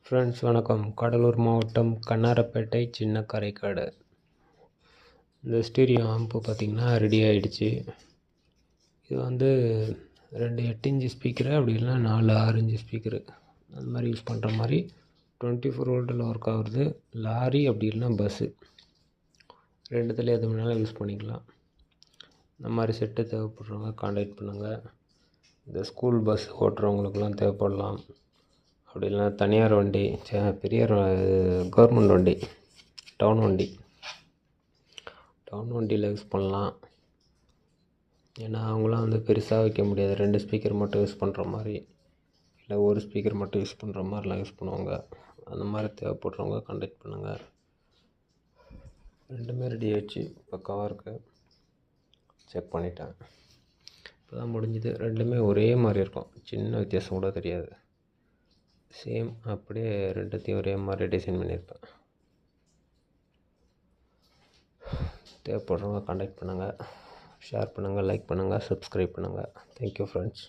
Friends வணக்கம். கடலூர் மாவட்டம் கண்ணாரப்பேட்டை சின்ன கரைக்காடு. இந்த ஸ்டீரியோ ஆம்பு பார்த்திங்கன்னா ரெடி ஆகிடுச்சு. இது வந்து 2 8 இன்ச்சு ஸ்பீக்கரு, அப்படி இல்லைனா 4 6 இன்ச்சு ஸ்பீக்கரு அந்த மாதிரி யூஸ் பண்ணுற மாதிரி 24 வோல்ட்டில் ஒர்க் ஆகுறது. லாரி அப்படி இல்லைனா பஸ்ஸு ரெண்டுத்தில் எது வேணாலும் யூஸ் பண்ணிக்கலாம். இந்த மாதிரி செட்டு தேவைப்படுறவங்க கான்டாக்ட் பண்ணுங்கள். இந்த ஸ்கூல் பஸ் ஓட்டுறவங்களுக்கெல்லாம் தேவைப்படலாம். அப்படி இல்லைனா தனியார் வண்டி, பெரிய கவர்மெண்ட் வண்டி, டவுன் வண்டியில் யூஸ் பண்ணலாம். ஏன்னா அவங்களாம் வந்து பெருசாக வைக்க முடியாது. 2 ஸ்பீக்கர் மட்டும் யூஸ் பண்ணுற மாதிரி, இல்லை ஒரு ஸ்பீக்கர் மட்டும் யூஸ் பண்ணுற மாதிரிலாம் யூஸ் பண்ணுவாங்க. அந்த மாதிரி தேவைப்படுறவங்க கான்டாக்ட் பண்ணுங்கள். ரெண்டுமே ரெடி ஆகிடுச்சு, பக்காவாக இருக்குது. செக் பண்ணிட்டேன், இப்போ தான் முடிஞ்சுது. ரெண்டுமே ஒரே மாதிரி இருக்கும், சின்ன வித்தியாசம் கூட தெரியாது. சேம் அப்படியே ரெண்டுத்தையும் ஒரே மாதிரி டிசைன் பண்ணியிருப்பேன். தேவைப்படுறவங்க கான்டாக்ட் பண்ணுங்கள், ஷேர் பண்ணுங்கள், லைக் பண்ணுங்கள், சப்ஸ்கிரைப் பண்ணுங்கள். Thank you friends.